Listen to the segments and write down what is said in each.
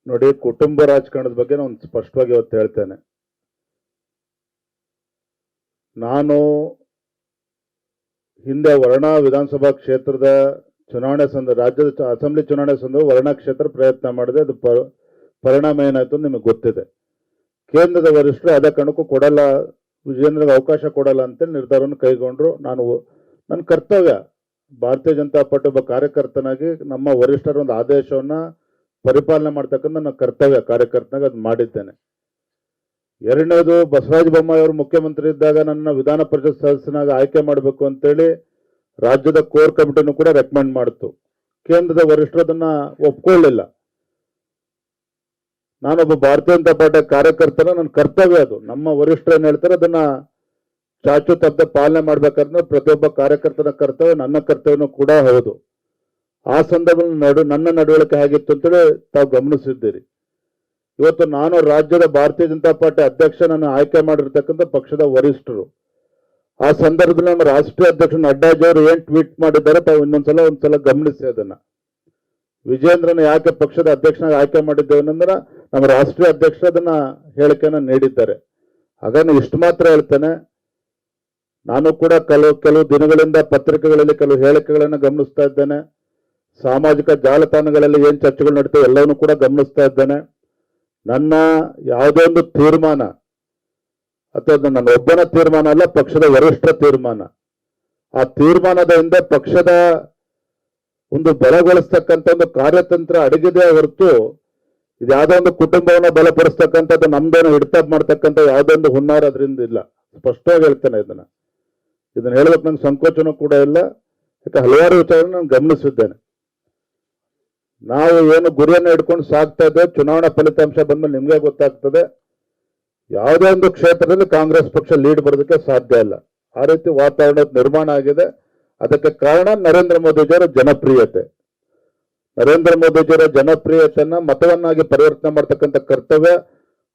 ನೋಡಿ, ಕುಟುಂಬ ರಾಜಕಾರಣದ ಬಗ್ಗೆ ನಾನು ಸ್ಪಷ್ಟವಾಗಿ ಇವತ್ತು ಹೇಳ್ತೇನೆ. ನಾನು ಹಿಂದೆ ವರ್ಣಾ ವಿಧಾನಸಭಾ ಕ್ಷೇತ್ರದ ಚುನಾವಣೆ ರಾಜ್ಯದ ಅಸೆಂಬ್ಲಿ ಚುನಾವಣೆ ವರ್ಣಾ ಕ್ಷೇತ್ರ ಪ್ರಯತ್ನ ಮಾಡಿದೆ. ಅದು ಪರಿಣಾಮ ಏನಾಯ್ತು ನಿಮಗೆ ಗೊತ್ತಿದೆ. ಕೇಂದ್ರದ ವರಿಷ್ಠರು ಅದೇ ಕಾರಣಕ್ಕೂ ಕೊಡಲ್ಲ, ವಿಜೇಂದ್ರಗೆ ಅವಕಾಶ ಕೊಡಲ್ಲ ಅಂತ ನಿರ್ಧಾರವನ್ನು ಕೈಗೊಂಡ್ರು. ನನ್ನ ಕರ್ತವ್ಯ ಭಾರತೀಯ ಜನತಾ ಪಾರ್ಟಿ ಒಬ್ಬ ಕಾರ್ಯಕರ್ತನಾಗಿ ನಮ್ಮ ವರಿಷ್ಠರ ಒಂದು ಆದೇಶವನ್ನ ಪರಿಪಾಲನೆ ಮಾಡ್ತಕ್ಕಂಥ ನನ್ನ ಕರ್ತವ್ಯ ಕಾರ್ಯಕರ್ತನಾಗಿ ಅದು ಮಾಡಿದ್ದೇನೆ. ಎರಡನೇದು, ಬಸವರಾಜ ಬೊಮ್ಮಾಯಿ ಅವರು ಮುಖ್ಯಮಂತ್ರಿ ಇದ್ದಾಗ ನನ್ನ ವಿಧಾನ ಪರಿಷತ್ ಸದಸ್ಯನಾಗಿ ಆಯ್ಕೆ ಮಾಡಬೇಕು ಅಂತೇಳಿ ರಾಜ್ಯದ ಕೋರ್ ಕಮಿಟಿನೂ ಕೂಡ ರೆಕಮೆಂಡ್ ಮಾಡಿತು. ಕೇಂದ್ರದ ವರಿಷ್ಠರು ಅದನ್ನ ಒಪ್ಕೊಳ್ಳಿಲ್ಲ. ನಾನೊಬ್ಬ ಭಾರತೀಯ ಜನತಾ ಪಾರ್ಟಿ ಕಾರ್ಯಕರ್ತನ ನನ್ನ ಕರ್ತವ್ಯ ಅದು. ನಮ್ಮ ವರಿಷ್ಠರು ಏನ್ ಹೇಳ್ತಾರೆ ಅದನ್ನ ಚಾಚು ತಪ್ಪದೆ ಪಾಲನೆ ಮಾಡ್ಬೇಕಾದ್ರೆ ಪ್ರತಿಯೊಬ್ಬ ಕಾರ್ಯಕರ್ತನ ಕರ್ತವ್ಯ, ನನ್ನ ಕರ್ತವ್ಯನೂ ಕೂಡ ಹೌದು. ಆ ಸಂದರ್ಭದಲ್ಲಿ ನನ್ನ ನಡವಳಿಕೆ ಹೇಗಿತ್ತು ಅಂತೇಳಿ ತಾವು ಗಮನಿಸಿದ್ದೀರಿ. ಇವತ್ತು ನಾನು ರಾಜ್ಯದ ಭಾರತೀಯ ಜನತಾ ಪಾರ್ಟಿ ಅಧ್ಯಕ್ಷನನ್ನು ಆಯ್ಕೆ ಮಾಡಿರ್ತಕ್ಕಂಥ ಪಕ್ಷದ ವರಿಷ್ಠರು. ಆ ಸಂದರ್ಭದಲ್ಲಿ ನಮ್ಮ ರಾಷ್ಟ್ರೀಯ ಅಧ್ಯಕ್ಷ ನಡ್ಡಾಜಿ ಅವರು ಏನ್ ಟ್ವೀಟ್ ಮಾಡಿದ್ದಾರೆ ತಾವು ಒಂದ್ಸಲ ಗಮನಿಸಿ. ಅದನ್ನ ವಿಜೇಂದ್ರನ ಯಾಕೆ ಪಕ್ಷದ ಅಧ್ಯಕ್ಷನಾಗಿ ಆಯ್ಕೆ ಮಾಡಿದ್ದೇವೆ ಅಂದ್ರೆ ನಮ್ಮ ರಾಷ್ಟ್ರೀಯ ಅಧ್ಯಕ್ಷರು ಅದನ್ನ ಹೇಳಿಕೆಯನ್ನ ನೀಡಿದ್ದಾರೆ. ಹಾಗಾಗಿ ಇಷ್ಟು ಮಾತ್ರ ಹೇಳ್ತೇನೆ, ನಾನು ಕೂಡ ಕೆಲವು ದಿನಗಳಿಂದ ಪತ್ರಿಕೆಗಳಲ್ಲಿ ಕೆಲವು ಹೇಳಿಕೆಗಳನ್ನು ಗಮನಿಸ್ತಾ ಇದ್ದೇನೆ. ಸಾಮಾಜಿಕ ಜಾಲತಾಣಗಳಲ್ಲಿ ಏನ್ ಚರ್ಚೆಗಳು ನಡೀತವೆ ಎಲ್ಲವನ್ನೂ ಕೂಡ ಗಮನಿಸ್ತಾ ಇದ್ದೇನೆ. ನನ್ನ ಯಾವುದೋ ಒಂದು ತೀರ್ಮಾನ ಅಥವಾ ನನ್ನ ಒಬ್ಬನ ತೀರ್ಮಾನ ಅಲ್ಲ, ಪಕ್ಷದ ವರಿಷ್ಠರ ತೀರ್ಮಾನ. ಆ ತೀರ್ಮಾನದ ಹಿಂದೆ ಪಕ್ಷದ ಒಂದು ಬಲಗೊಳಿಸ್ತಕ್ಕಂಥ ಒಂದು ಕಾರ್ಯತಂತ್ರ ಅಡಗಿದೆ ಹೊರತು ಇದು ಯಾವುದೋ ಒಂದು ಕುಟುಂಬವನ್ನು ಬಲಪಡಿಸ್ತಕ್ಕಂಥದ್ದು, ನಮ್ದೇನೋ ಹಿಡಿತ ಮಾಡ್ತಕ್ಕಂಥ ಯಾವುದೋ ಒಂದು ಹುನ್ನಾರ ಅದರಿಂದ ಇಲ್ಲ. ಸ್ಪಷ್ಟವಾಗಿ ಹೇಳ್ತೇನೆ ಇದನ್ನ ಹೇಳೋದಕ್ಕೆ ನಂಗೆ ಸಂಕೋಚನೂ ಕೂಡ ಇಲ್ಲ. ಯಾಕೆ ಹಲವಾರು ವಿಚಾರಗಳನ್ನು ನಾನು ಗಮನಿಸಿದ್ದೇನೆ. ನಾವು ಏನು ಗುರಿಯನ್ನು ಇಟ್ಕೊಂಡು ಸಾಗ್ತಾ ಇದ್ದೇವೆ, ಚುನಾವಣಾ ಫಲಿತಾಂಶ ಬಂದ್ಮೇಲೆ ನಿಮ್ಗೆ ಗೊತ್ತಾಗ್ತದೆ. ಯಾವುದೇ ಒಂದು ಕ್ಷೇತ್ರದಲ್ಲಿ ಕಾಂಗ್ರೆಸ್ ಪಕ್ಷ ಲೀಡ್ ಬರೋದಕ್ಕೆ ಸಾಧ್ಯ ಇಲ್ಲ. ಆ ರೀತಿ ವಾತಾವರಣ ನಿರ್ಮಾಣ ಆಗಿದೆ. ಅದಕ್ಕೆ ಕಾರಣ ನರೇಂದ್ರ ಮೋದಿಜಿಯವರ ಜನಪ್ರಿಯತೆ. ನರೇಂದ್ರ ಮೋದಿಜಿಯವರ ಜನಪ್ರಿಯತೆಯನ್ನ ಮತವನ್ನಾಗಿ ಪರಿವರ್ತನೆ ಮಾಡ್ತಕ್ಕಂಥ ಕರ್ತವ್ಯ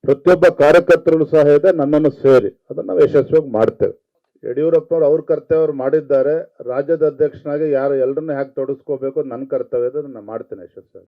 ಪ್ರತಿಯೊಬ್ಬ ಕಾರ್ಯಕರ್ತರು ಸಹ ಇದೆ, ನನ್ನನ್ನು ಸೇರಿ. ಅದನ್ನ ನಾವು ಯಶಸ್ವಿಯಾಗಿ ಮಾಡ್ತೇವೆ. ಯಡಿಯೂರಪ್ಪನವರು ಅವ್ರ ಕರ್ತವ್ಯ ಅವ್ರು ಮಾಡಿದ್ದಾರೆ. ರಾಜ್ಯದ ಅಧ್ಯಕ್ಷನಾಗಿ ಎಲ್ಲರನ್ನೂ ಹ್ಯಾಕ್ ತೊಡಗಿಸ್ಕೋಬೇಕು ನನ್ನ ಕರ್ತವ್ಯ, ಅದನ್ನ ಮಾಡ್ತೇನೆ ಯಶಸ್ವಿಯಾಗಿ.